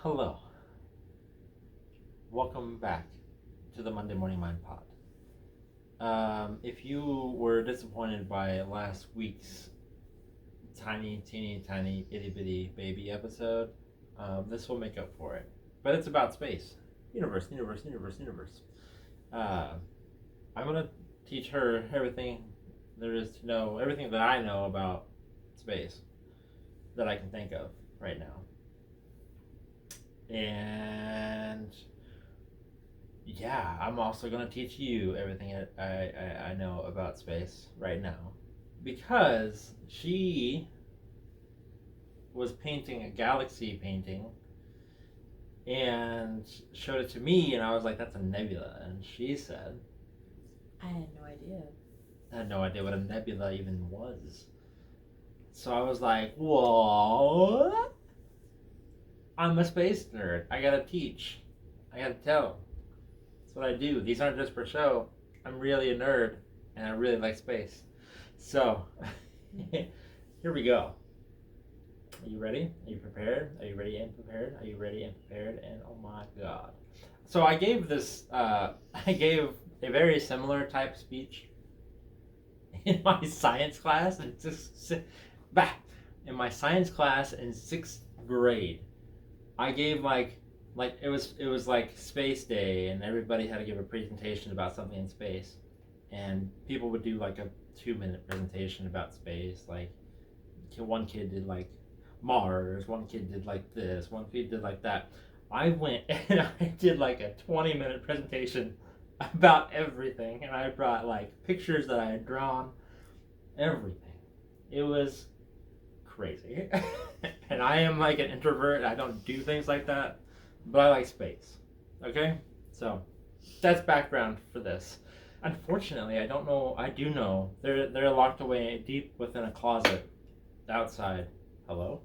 Hello. Welcome back to the Monday Morning Mind Pod. If you were disappointed by last week's tiny, teeny, tiny, itty bitty baby episode, this will make up for it. But it's about space. Universe. Uh, I'm going to teach her everything there is to know, everything that I know about space that I can think of right now. And yeah, I'm also going to teach you everything I know about space right now. Because she was painting a galaxy painting and showed it to me, and I was like, that's a nebula. And she said, I had no idea. I had no idea what a nebula even was. So I was like, what? I'm a space nerd. I gotta teach. I gotta tell. That's what I do. These aren't just for show. I'm really a nerd, and I really like space. So, here we go. Are you ready? Are you prepared? Are you ready and prepared? Are you ready and prepared? And oh my god. So I gave this, I gave a very similar type speech in my science class in my science class in 6th grade. I gave like it was like space day, and everybody had to give a presentation about something in space, and people would do like a 2-minute presentation about space. Like one kid did like Mars, one kid did like this, one kid did like that. I went and I did like a 20-minute presentation about everything, and I brought like pictures that I had drawn, everything. It was crazy. And I am like an introvert. I don't do things like that, but I like space. Okay? So that's background for this. Unfortunately, I don't know. I do know they're locked away deep within a closet outside. Hello?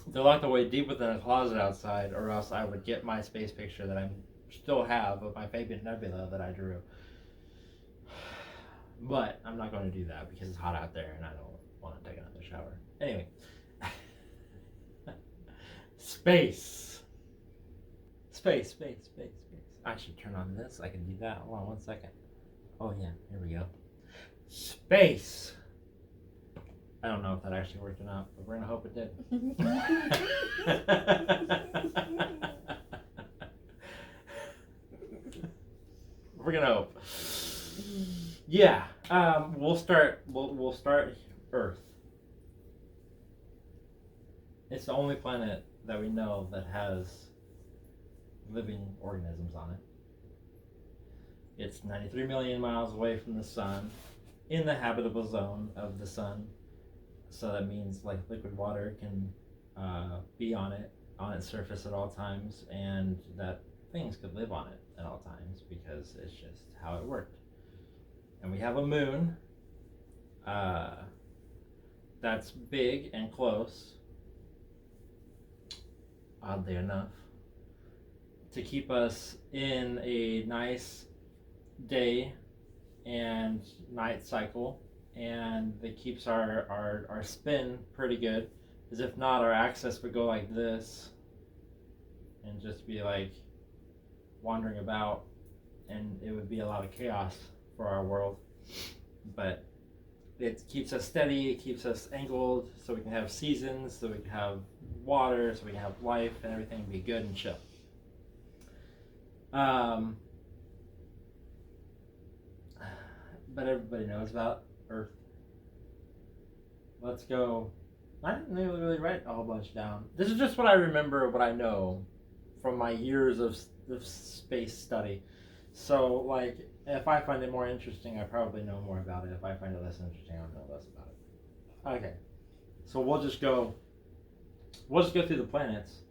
They're locked away deep within a closet outside, or else I would get my space picture that I still have of my Fabian Nebula that I drew. But I'm not going to do that because it's hot out there and I don't want to take another shower. Anyway. Space. Space. I should turn on this. I can do that. Hold on 1 second. Oh yeah, here we go. Space. I don't know if that actually worked or not, but we're gonna hope it did. We're gonna hope. Yeah. We'll start. We'll start Earth. It's the only planet that we know that has living organisms on it. It's 93 million miles away from the sun, in the habitable zone of the sun. So that means like liquid water can be on its surface at all times, and that things could live on it at all times because it's just how it worked. And we have a moon that's big and close, oddly enough, to keep us in a nice day and night cycle, and it keeps our spin pretty good, because if not, our axis would go like this and just be like wandering about, and it would be a lot of chaos for our world. But it keeps us steady, it keeps us angled, so we can have seasons, so we can have water, so we can have life, and everything be good and chill. But everybody knows about Earth. Let's go. I didn't really write a whole bunch down. This is just what I remember, what I know from my years of space study. So, like, if I find it more interesting, I probably know more about it. If I find it less interesting, I'll know less about it. Okay. So we'll just go through the planets.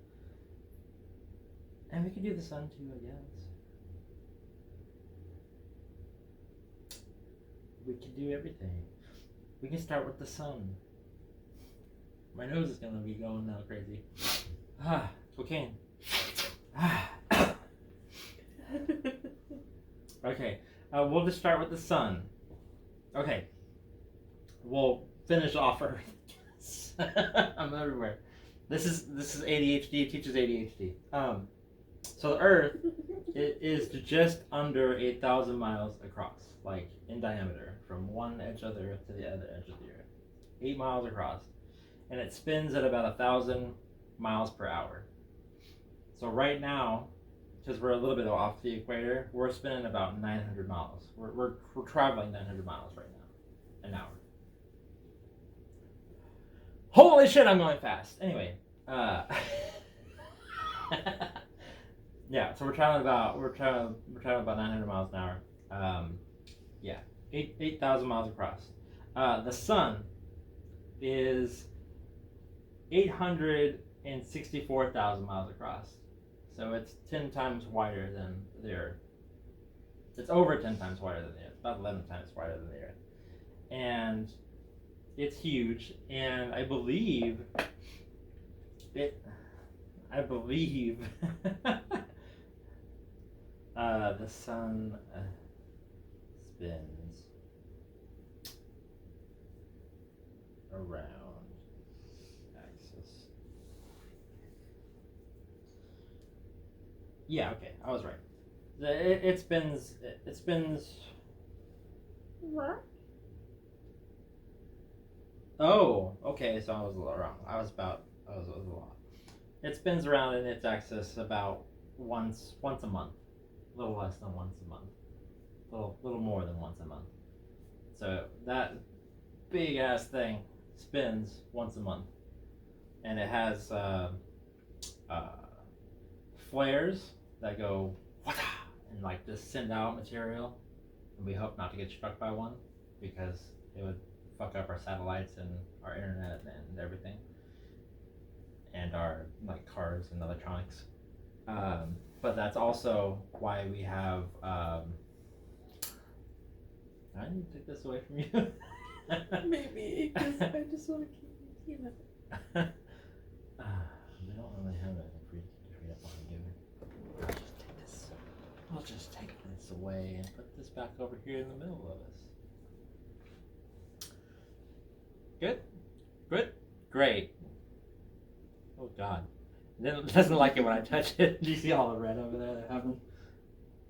And we could do the sun too, I guess. We could do everything. We can start with the sun. My nose is gonna be going now crazy. Cocaine. Okay, we'll just start with the sun. Okay, we'll finish off Earth. I'm everywhere. This is ADHD. It teaches ADHD. So the Earth it is just under 8,000 miles across, like in diameter, from one edge of the Earth to the other edge of the Earth. 8 miles across, and it spins at about 1,000 miles per hour. So right now, because we're a little bit off the equator, we're spinning about 900 miles. We're traveling 900 miles right now, an hour. Holy shit, I'm going fast. Anyway, yeah, so we're traveling about 900 miles an hour. Yeah, 8,000 miles across. The sun is 864,000 miles across. So it's 10 times wider than the Earth. It's over 10 times wider than the Earth, about 11 times wider than the Earth. And it's huge, and I believe the sun spins around axis. Yeah, okay, I was right. It spins. It spins. Oh, okay. So I was a little wrong. I was a lot. It spins around in its axis about once a month, a little less than once a month, little more than once a month. So that big ass thing spins once a month, and it has flares that go and like just send out material, and we hope not to get struck by one because it would fuck up our satellites and our internet and everything, and our like cars and electronics. But that's also why we have. I need to take this away from you. Maybe, because I just want to keep thinking of it. We don't really have anything for you to read up on, do we? I'll just take this away and put this back over here in the middle of us. Good? Good? Great. Oh god. It doesn't like it when I touch it. Do you see all the red over there that happened?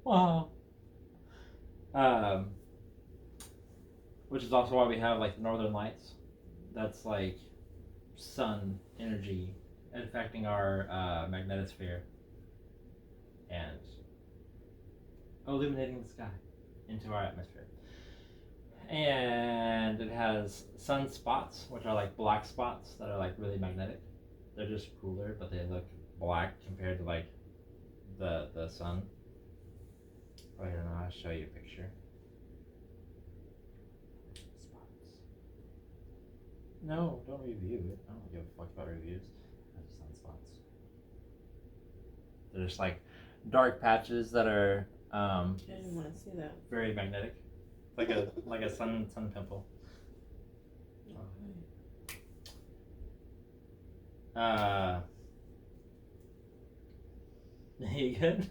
Wow. Which is also why we have like the northern lights. That's like sun energy affecting our magnetosphere and illuminating the sky into our atmosphere. And it has sunspots, which are like black spots that are like really magnetic. They're just cooler, but they look black compared to like the sun. Wait, I don't know. I'll show you a picture. Spots. No, don't review it. I don't give a fuck about reviews. That's sunspots. They're just like dark patches that are I didn't want to see that. very magnetic, like a sun pimple. You good?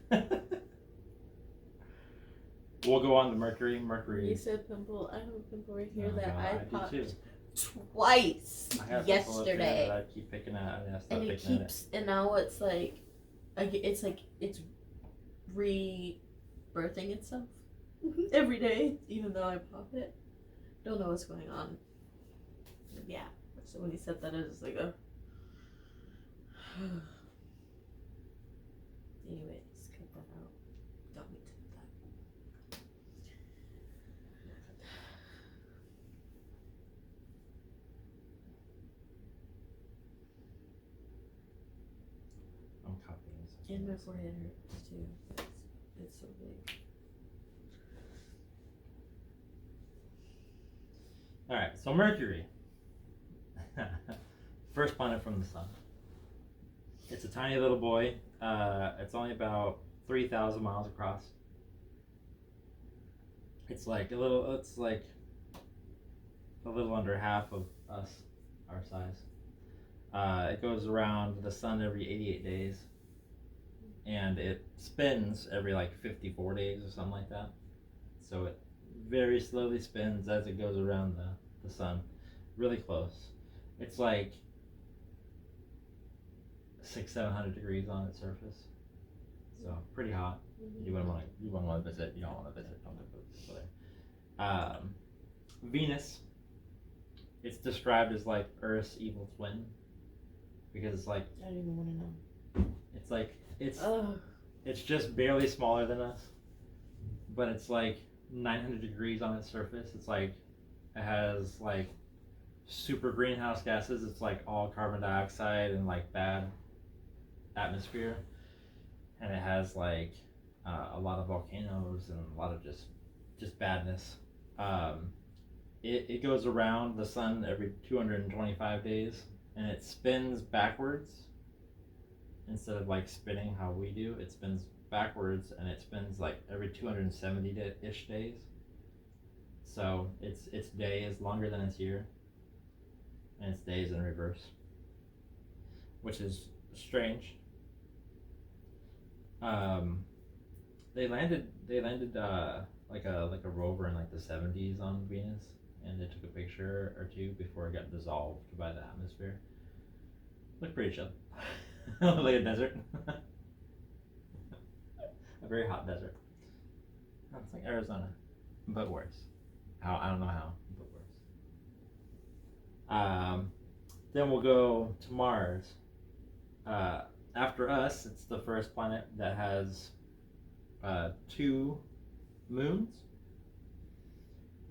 We'll go on to Mercury. Mercury. You said pimple. I have a pimple right here Oh, that God, I do popped too. twice I have a pimple up here yesterday, that I keep picking at, and I stop and it picking at keeps. And now it's like it's rebirthing itself every day, even though I pop it. Don't know what's going on. Yeah. So when he said that, I was like, oh. Anyways, cut that out. Don't need to do that. I'm copying this. And my forehead hurts too. It's so big. Alright, so Mercury. First planet from the sun. It's a tiny little boy. It's only about 3,000 miles across. It's like a little under half of us, our size. It goes around the sun every 88 days. And it spins every like 54 days or something like that. So it very slowly spins as it goes around the sun. Really close. It's like 700 degrees on its surface. So pretty hot. You wouldn't want to visit. You don't want to visit. Don't go there. Venus. It's described as like Earth's evil twin because it's like I don't even want to know. it's like Ugh. it's just barely smaller than us, but it's like 900 degrees on its surface. It's like it has like super greenhouse gases. It's like all carbon dioxide and like bad atmosphere, and it has like a lot of volcanoes and a lot of just badness. It goes around the sun every 225 days, and it spins backwards instead of like spinning how we do. It spins backwards, and it spins like every 270-ish days. So its day is longer than its year, and its day is in reverse, which is strange. They landed like a rover in like the 70s on Venus, and they took a picture or two before it got dissolved by the atmosphere. Looked pretty chill. Like a desert. A very hot desert. It's like Arizona, but worse. I don't know how, but worse. Then we'll go to Mars. After us, it's the first planet that has 2 moons.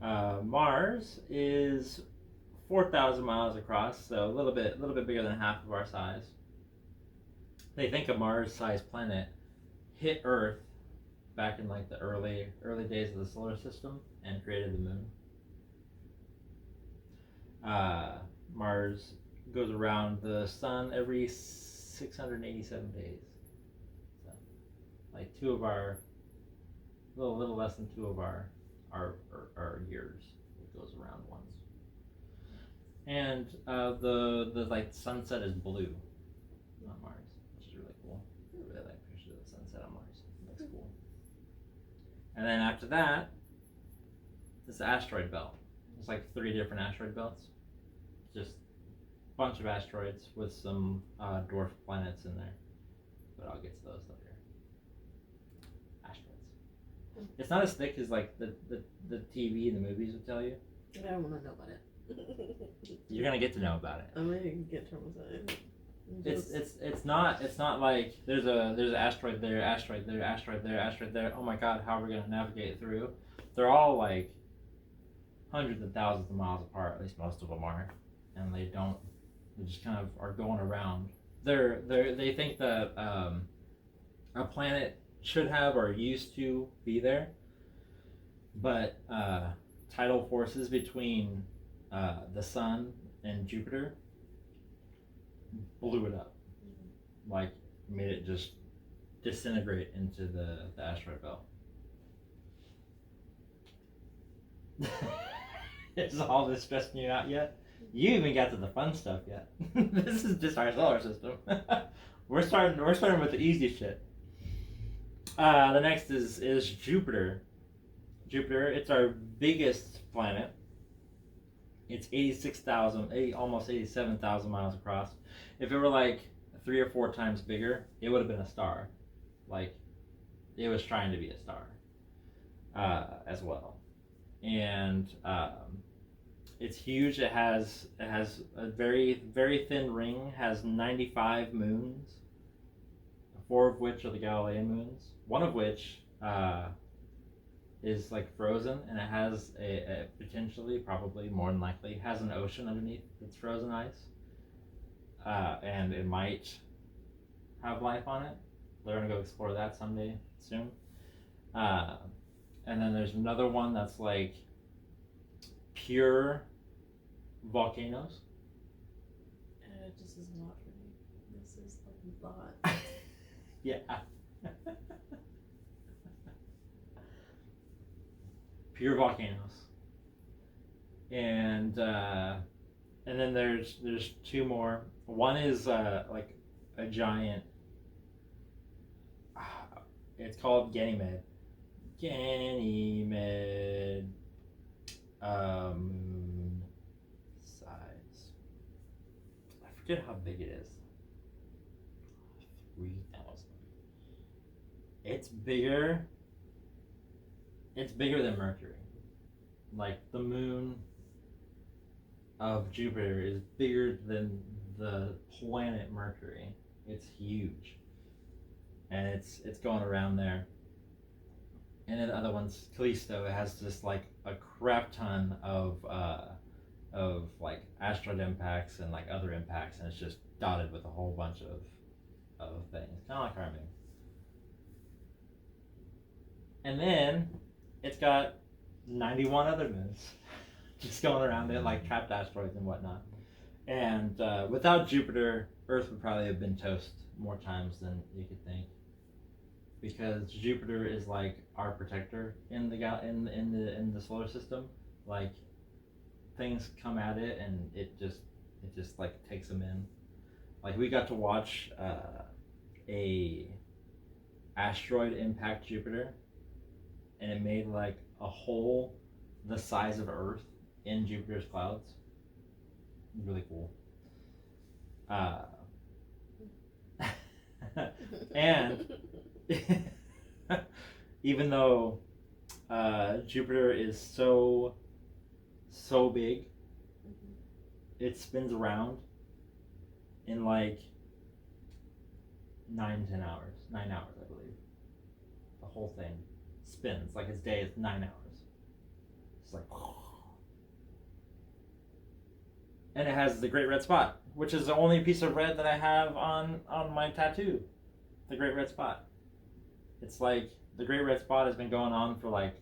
Mars is 4,000 miles across, so a little bit bigger than half of our size. They think a Mars-sized planet hit Earth back in like the early days of the solar system and created the moon. Mars goes around the sun every 687 days. So, like a little less than 2 of our years. It goes around once. And the like sunset is blue on Mars, which is really cool. I really like pictures of the sunset on Mars. It looks cool. And then after that, this asteroid belt. There's like 3 different asteroid belts. Just a bunch of asteroids with some dwarf planets in there. But I'll get to those later. Asteroids. It's not as thick as like the TV and the movies would tell you. I don't want to know about it. You're gonna get to know about it. I'm gonna get traumatized. It's not like there's an asteroid there, asteroid there, asteroid there, asteroid there. Oh my God, how are we gonna navigate through? They're all like hundreds of thousands of miles apart. At least most of them are, and they just kind of are going around. They think that a planet should have or used to be there, but tidal forces between the sun and Jupiter blew it up, like made it just disintegrate into the asteroid belt. Is all this stressing you out yet? You even got to the fun stuff yet. This is just our solar system. We're starting with the easy shit. The next is Jupiter. Jupiter, it's our biggest planet. It's almost 87,000 miles across. If it were like 3 or 4 times bigger, it would have been a star. Like, it was trying to be a star as well. And it's huge. It has a very, very thin ring, has 95 moons, 4 of which are the Galilean moons, one of which is like frozen, and it has a potentially, probably more than likely, has an ocean underneath that's frozen ice, and it might have life on it. They're gonna go explore that someday soon. And then there's another one that's like pure volcanoes. This is not for me. This is a lot. Yeah. Pure volcanoes. And then there's 2 more. One is like a giant. It's called Ganymede. Ganymede moon size. I forget how big it is. It's bigger. It's bigger than Mercury. Like the moon of Jupiter is bigger than the planet Mercury. It's huge, and it's going around there. And then the other one's Callisto. It has just like a crap ton of like asteroid impacts and like other impacts, and it's just dotted with a whole bunch of things, kind of like our moon. And then it's got 91 other moons just going around it, like trapped asteroids and whatnot. And without Jupiter, Earth would probably have been toast more times than you could think, because Jupiter is like our protector in the solar system. Like things come at it, and it just like takes them in. Like we got to watch a asteroid impact Jupiter, and it made like a hole the size of Earth in Jupiter's clouds. Really cool. And even though Jupiter is so big, it spins around in like 9 hours, I believe. The whole thing spins like its day is 9 hours. It's like, and it has the Great Red Spot, which is the only piece of red that I have on my tattoo. The Great Red Spot. It's like the Great Red Spot has been going on for like,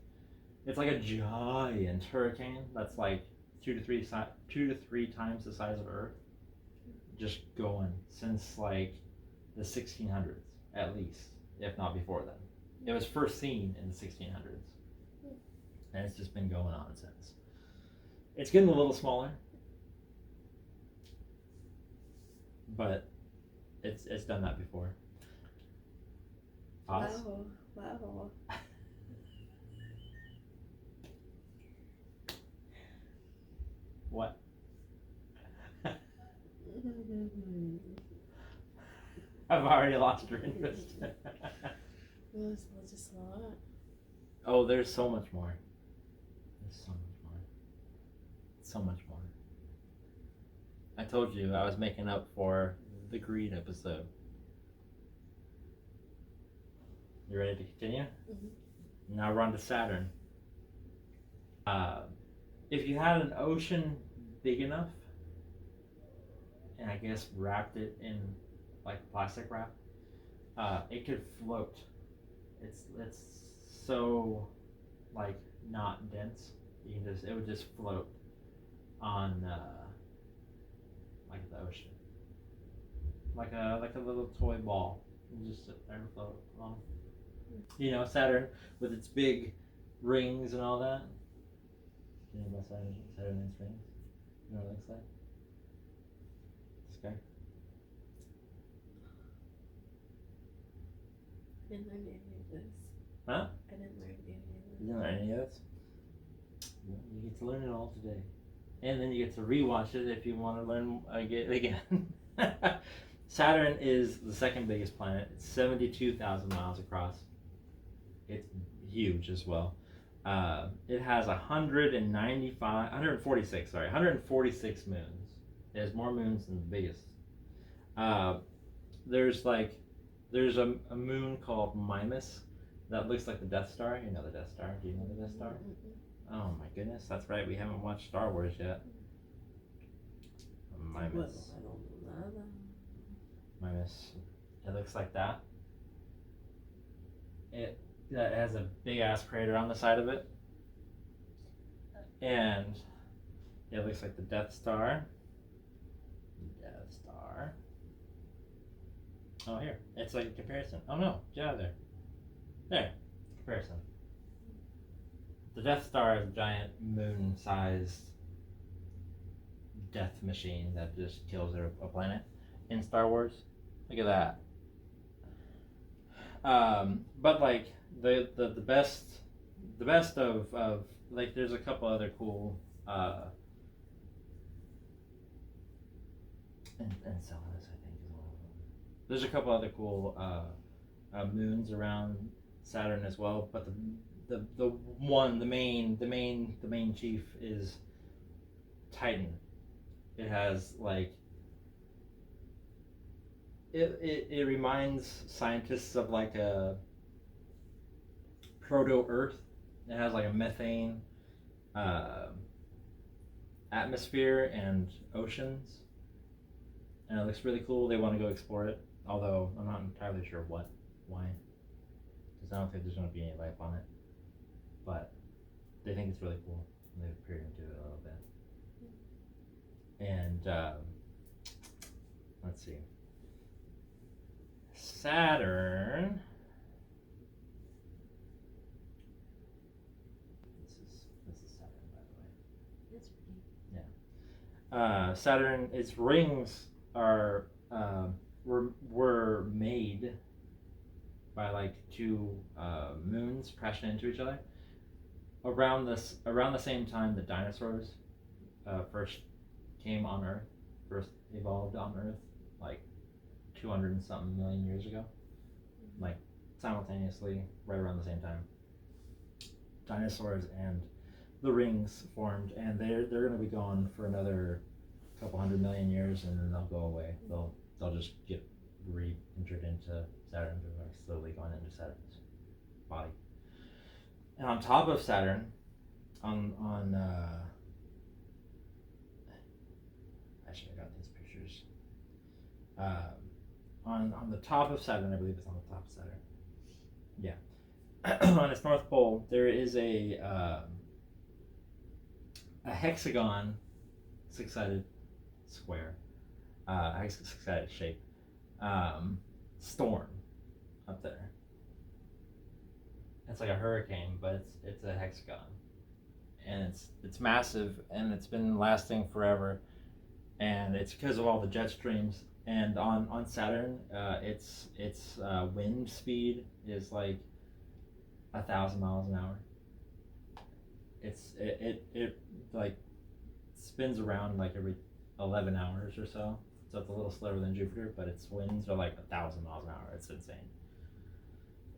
it's like a giant hurricane that's like 2 to 3 times the size of Earth, just going since like the 1600s at least, if not before then. It was first seen in the 1600s, and it's just been going on since. It's getting a little smaller, but it's done that before. Pause. Wow. What? I've already lost your interest. Well, it's just a lot. Oh, there's so much more. There's so much more. So much more. I told you I was making up for the greed episode. You ready to continue? Mm-hmm. Now we're on to Saturn. If you had an ocean big enough, and I guess wrapped it in like plastic wrap, it could float. It's so like not dense. It would just float on like the ocean, like a little toy ball. You just sit there and float along. You know, Saturn with its big rings and all that. You know about Saturn's rings? You know what it looks like? This guy? I didn't learn any of this. Huh? I didn't learn any of this. You didn't learn any of this? Well, you get to learn it all today. And then you get to rewatch it if you want to learn it again. Saturn is the second biggest planet. It's 72,000 miles across. It's huge as well. It has 146 moons. It has more moons than the biggest. There's a moon called Mimas that looks like the Death Star. You know the Death Star. Do you know the Death Star? Mm-mm. Oh my goodness, that's right. We haven't watched Star Wars yet. Mimas. Well, I don't know. Mimas. It looks like that. It has a big ass crater on the side of it, and it looks like the Death Star. Death Star. Oh, here. It's like a comparison. Oh no, get out of there. There. Comparison. The Death Star is a giant moon-sized death machine that just kills a planet in Star Wars. Look at that. But like the best of like, there's a couple other cool Enceladus, I think, is one of them. There's a couple other cool moons around Saturn as well. But the main chief is Titan. It has like it reminds scientists of like a proto Earth. It has like a methane atmosphere and oceans, and it looks really cool. They want to go explore it, although I'm not entirely sure why, because I don't think there's going to be any life on it. But they think it's really cool. And they've peered into it a little bit. And let's see, Saturn. This is Saturn, by the way. That's pretty. Saturn, its rings are were made by like two moons crashing into each other around the same time the dinosaurs first came on Earth, first evolved on Earth, like 200 and something million years ago, like simultaneously, right around the same time. Dinosaurs and the rings formed, and they're going to be gone for another couple hundred million years, and then they'll go away. They'll just get re-entered into Saturn. They're slowly going into Saturn's body. And on top of Saturn, on I should have got these pictures. On the top of Saturn, I believe it's on the top of Saturn. Yeah. On its north pole, there is a hexagon, six-sided square, six-sided shape, storm up there. It's like a hurricane, but it's a hexagon, and it's massive, and it's been lasting forever, and it's because of all the jet streams. And on Saturn, its wind speed is like 1,000 miles an hour. It like spins around like every 11 hours or so. So it's a little slower than Jupiter, but its winds are like 1,000 miles an hour. It's insane.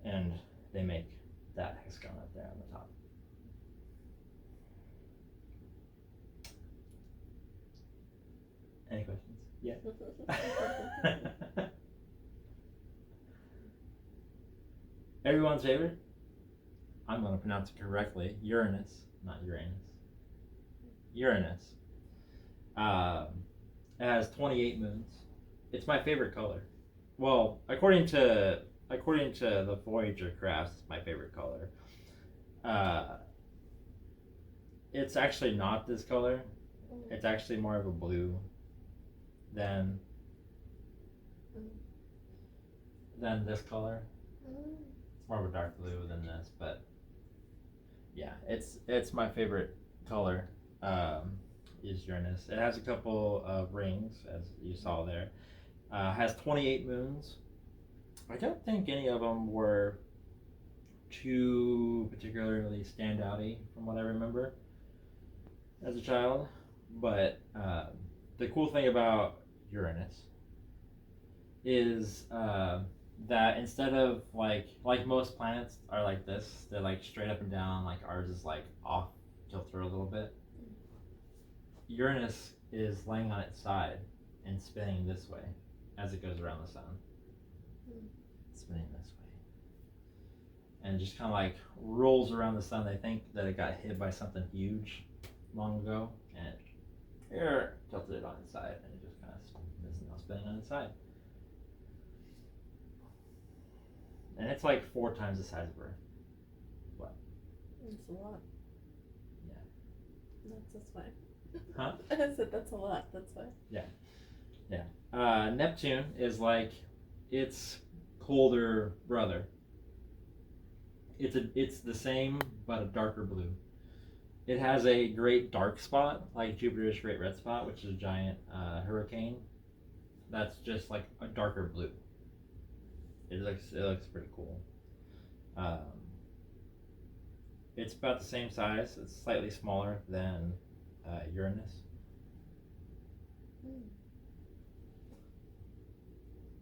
And they make that hexagon up there on the top. Any questions? Yeah. Everyone's favorite? I'm going to pronounce it correctly. Uranus, not Uranus. Uranus. It has 28 moons. It's my favorite color. Well, according to the Voyager crafts, it's my favorite color. It's actually not this color. It's actually more of a blue than this color. It's more of a dark blue than this, but yeah, it's my favorite color. Is Uranus. It has a couple of rings, as you saw there. Has 28 moons. I don't think any of them were too particularly standouty from what I remember as a child. But the cool thing about Uranus is that instead of like most planets are like this, they're like straight up and down, like ours is like off kilter a little bit. Uranus is laying on its side and spinning this way as it goes around the sun. Spinning this way. And it just kind of like rolls around the sun. They think that it got hit by something huge long ago, and it tilted it on its side, and it just kind of is now spinning on its side. And it's like 4 times the size of Earth. What? That's a lot. Yeah. That's why. Huh? I said that's a lot. That's why. Yeah. Neptune is like its colder brother. It's the same but a darker blue. It has a great dark spot like Jupiter's great red spot, which is a giant hurricane. That's just like a darker blue. It looks pretty cool. It's about the same size. It's slightly smaller than Uranus.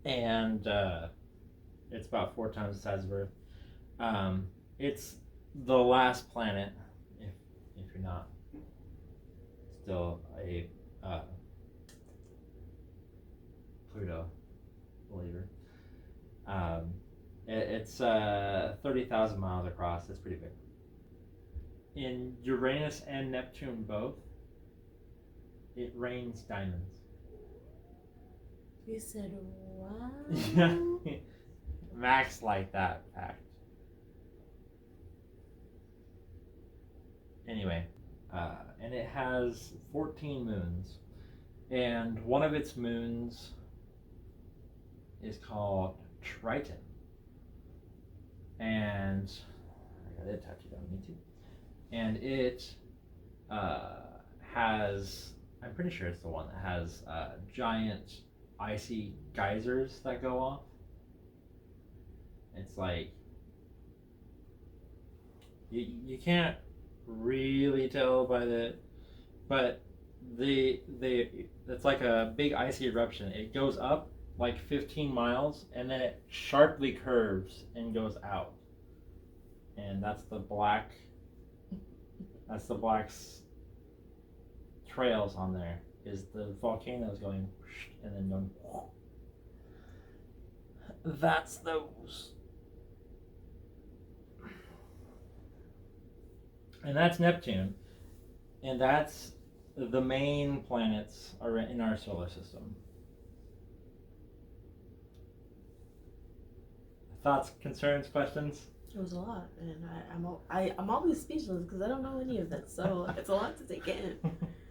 And It's about 4 times the size of Earth. It's the last planet, if you're not still a Pluto believer. It's 30,000 miles across. It's pretty big. In Uranus and Neptune both, it rains diamonds. You said wow. Yeah. Max like that fact. Anyway, and it has 14 moons, and one of its moons is called Triton, and I got it tattooed on me too. And it has, I'm pretty sure it's the one that has giant icy geysers that go off. It's like you can't really tell by but it's like a big icy eruption. It goes up like 15 miles and then it sharply curves and goes out, and that's the black's trails on there is the volcanoes going and then going. That's those. And that's Neptune, and that's the main planets are in our solar system. Thoughts, concerns, questions? It was a lot, and I'm always speechless because I don't know any of this, so it's a lot to take in.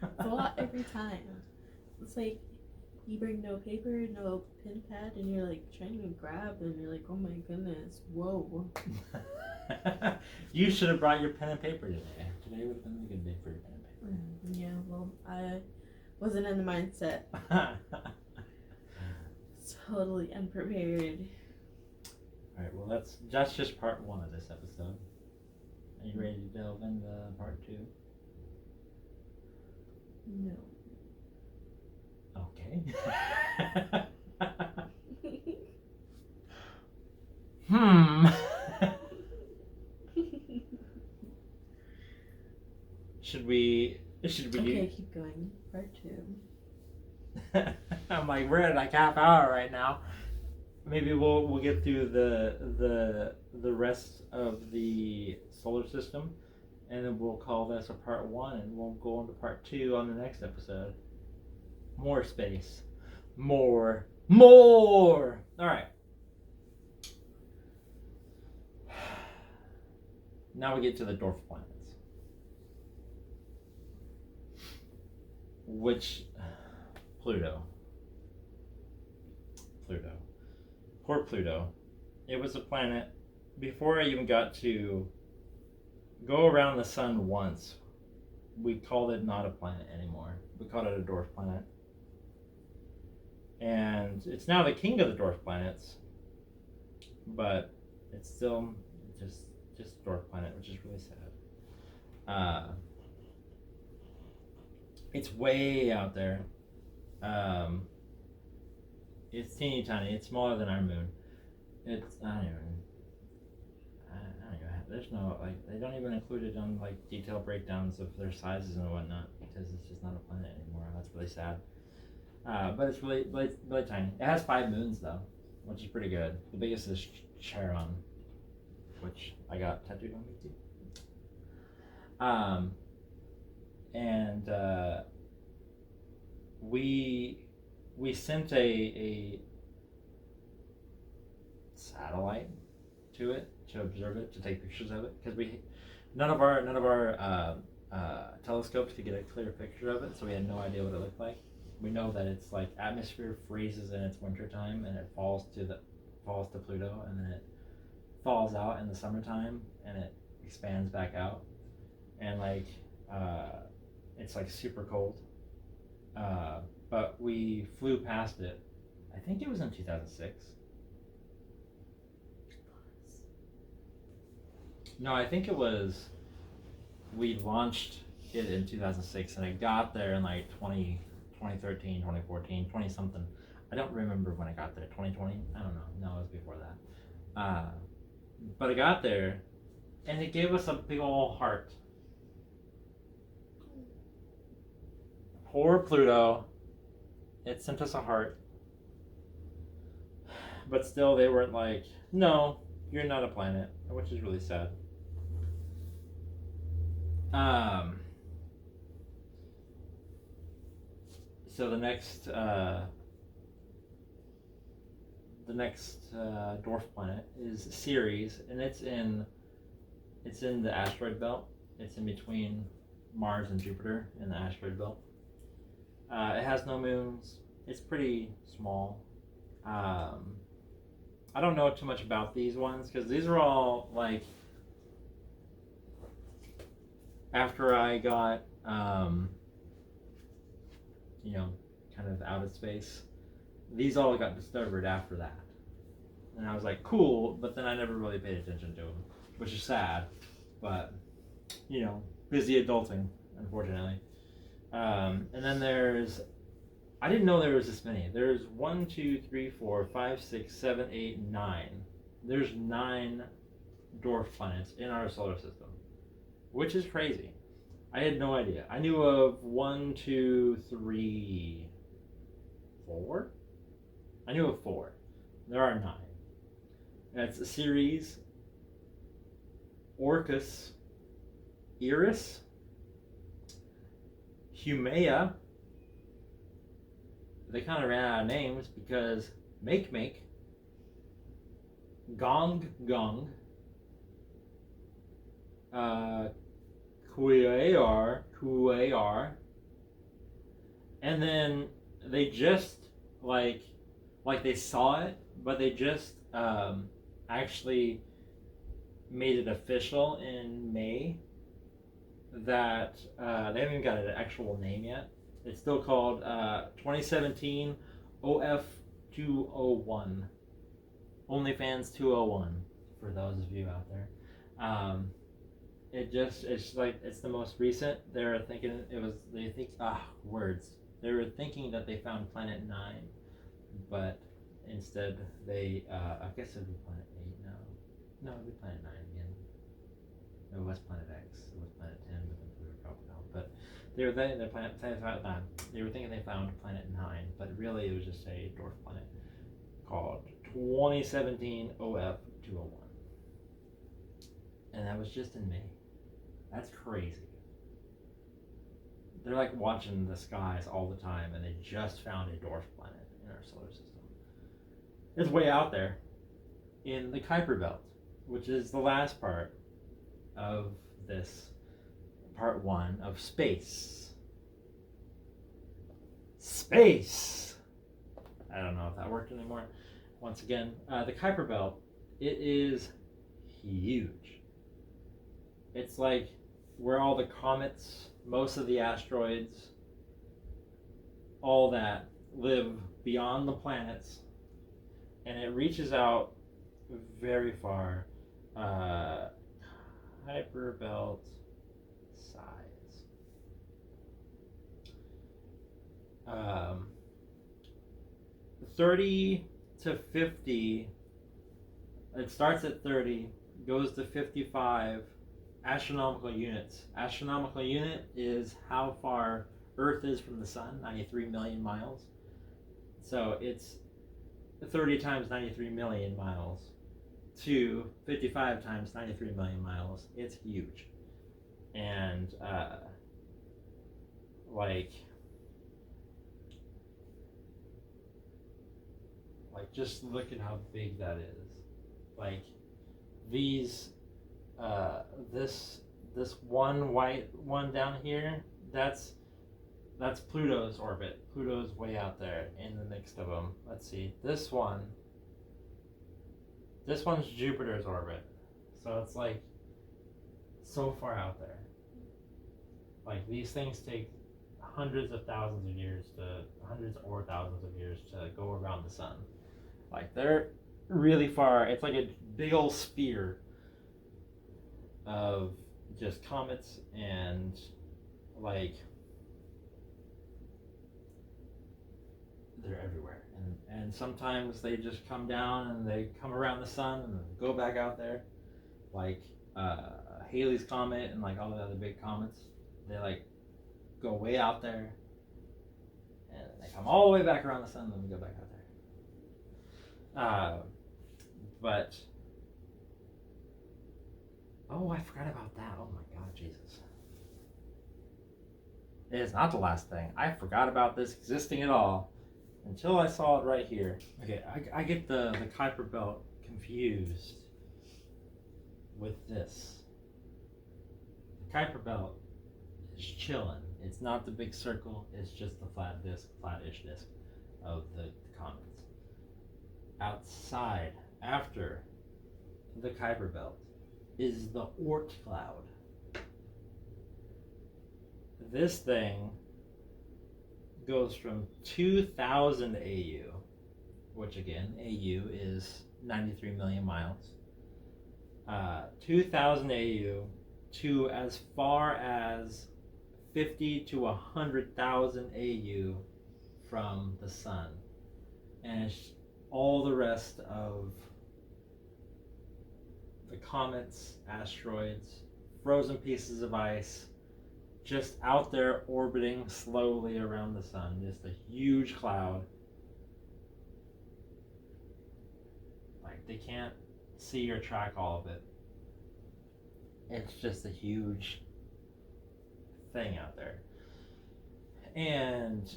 It's a lot every time. It's like you bring no paper, no pen pad, and you're like trying to grab, and you're like, oh my goodness, whoa. You should have brought your pen and paper today. Today would have been a good day for your pen and paper. Yeah, well, I wasn't in the mindset. Totally unprepared. Alright, well that's just part 1 of this episode. Are you ready to delve into part 2? No. Okay. Should we Okay, keep going. Part 2. I'm like, we're at like half hour right now. Maybe we'll get through the rest of the solar system, and then we'll call this a part 1, and we'll go on to part 2 on the next episode. More space. More. Alright. Now we get to the dwarf planets. Which, Pluto. Poor Pluto. It was a planet, before I even got to go around the sun once, we called it not a planet anymore. We called it a dwarf planet. And it's now the king of the dwarf planets, but it's still just a dwarf planet, which is really sad. It's way out there. It's teeny tiny. It's smaller than our moon. It's I don't even have, there's no like they don't even include it on like detailed breakdowns of their sizes and whatnot because it's just not a planet anymore. That's really sad. But it's really tiny. It has 5 moons though, which is pretty good. The biggest is Charon, which I got tattooed on me too. And we sent a satellite to it to observe it, to take pictures of it, because none of our telescopes could get a clear picture of it, so we had no idea what it looked like. We know that it's like atmosphere freezes in its wintertime and it falls to Pluto, and then it falls out in the summertime and it expands back out, and like it's like super cold. But we flew past it. I think it was in 2006. No, I think it was. We launched it in 2006, and it got there in like 2013, 2014, 20 something. I don't remember when it got there. 2020? I don't know. No, it was before that. Uh, but I got there, and it gave us a big old heart. Poor Pluto. It sent us a heart. But still, they weren't like, no, you're not a planet, which is really sad. Um, so the next dwarf planet is Ceres, and it's in the asteroid belt. It's in between Mars and Jupiter in the asteroid belt. It has no moons. It's pretty small. I don't know too much about these ones because these are all like after I got you know, kind of out of space. These all got discovered after that, and I was like, cool, but then I never really paid attention to them, which is sad. But you know, busy adulting, unfortunately. And then I didn't know there was this many. There's 1, 2, 3, 4, 5, 6, 7, 8, 9. There's 9 dwarf planets in our solar system, which is crazy. I had no idea. I knew of 1, 2, 3, 4. I knew of 4. There are 9. That's Ceres, Orcus, Eris, Haumea. They kind of ran out of names because Make, Gong, Kuear, and then they just like they saw it, but they just actually made it official in May that they haven't even got an actual name yet. It's still called 2017 OF201. OnlyFans 201 for those of you out there. It's like it's the most recent. They were thinking that they found Planet 9, but instead they I guess it'd be Planet 8 now. No, it'd be Planet 9 again. No, it was Planet X. It was Planet 10, but then we were dropped out. But they were thinking they found Planet 9, but really it was just a dwarf planet called 2017 OF201. And that was just in May. That's crazy. They're like watching the skies all the time, and they just found a dwarf planet in our solar system. It's way out there in the Kuiper Belt, which is the last part of this part 1 of space. Space! I don't know if that worked anymore. Once again, the Kuiper Belt, it is huge. It's like where all the comets, most of the asteroids, all that live beyond the planets, and it reaches out very far. Kuiper Belt size. 30 to 50. It starts at 30, goes to 55 astronomical units. Astronomical unit is how far Earth is from the sun, 93 million miles. So it's 30 times 93 million miles to 55 times 93 million miles. It's huge. And just look at how big that is. Like these this one white one down here, that's Pluto's orbit. Pluto's way out there in the mix of them. Let's see. This one's Jupiter's orbit. So it's like so far out there. Like these things take hundreds or thousands of years to go around the sun. Like they're really far. It's like a big old spear of just comets and like they're everywhere, and sometimes they just come down and they come around the sun and go back out there, like Halley's Comet and like all the other big comets. They like go way out there, and they come all the way back around the sun, and then we go back out there. But oh, I forgot about that. Oh my God, Jesus! It is not the last thing. I forgot about this existing at all until I saw it right here. Okay, I get the Kuiper Belt confused with this. The Kuiper Belt is chilling. It's not the big circle. It's just the flat-ish disk of the comets. Outside, after the Kuiper Belt, is the Oort cloud. This thing goes from 2,000 AU, which again, AU is 93 million miles, 2,000 AU to as far as 50 to 100,000 AU from the sun. And it's all the rest of the comets, asteroids, frozen pieces of ice, just out there orbiting slowly around the sun. Just a huge cloud. Like, they can't see or track all of it. It's just a huge thing out there. And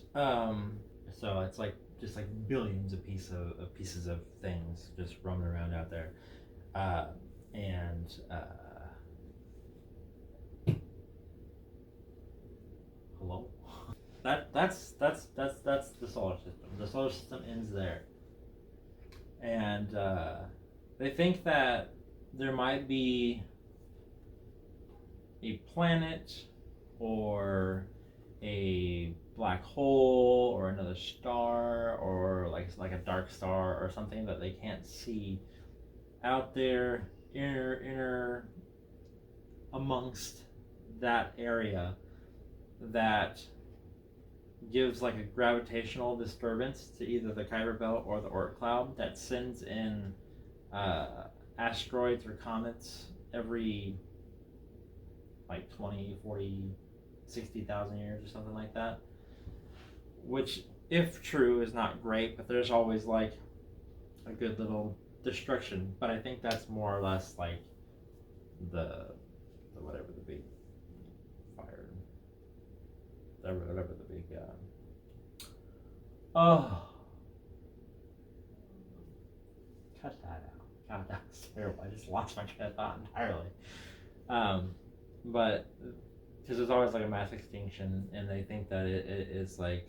so it's like just like billions of pieces of things just roaming around out there. Hello? That's the solar system. The solar system ends there. And they think that there might be a planet or a black hole or another star or like a dark star or something that they can't see out there inner amongst that area that gives like a gravitational disturbance to either the Kuiper Belt or the Oort cloud that sends in asteroids or comets every like 20, 40, 60,000 years or something like that. Which, if true, is not great, but there's always like a good little destruction. But I think that's more or less like the whatever the big fire, whatever the big cut that out. God, that was terrible. I just lost my train of thought entirely. But because there's always like a mass extinction, and they think that it is like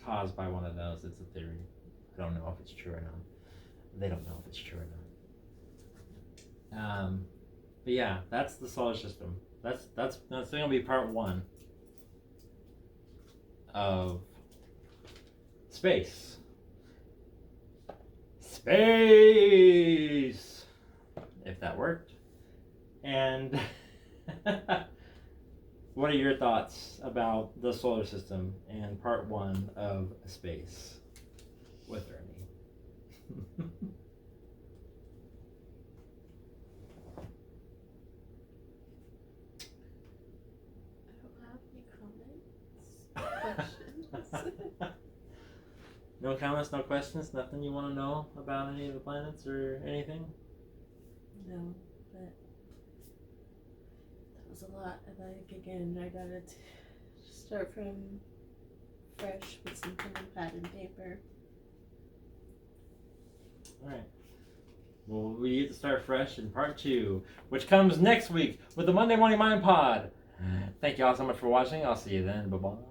caused by one of those. It's a theory. I don't know if it's true or not. They don't know if it's true or not. But yeah, that's the solar system. That's gonna be part 1 of space. Space! If that worked. And what are your thoughts about the solar system and part 1 of space with Ernie? No comments, no questions, nothing you want to know about any of the planets or anything? No, but that was a lot. Like, again, I gotta start from fresh with some pen and pad and paper. Alright. Well, we get to start fresh in part 2, which comes next week with the Monday Morning Mind Pod. Thank you all so much for watching. I'll see you then. Bye-bye.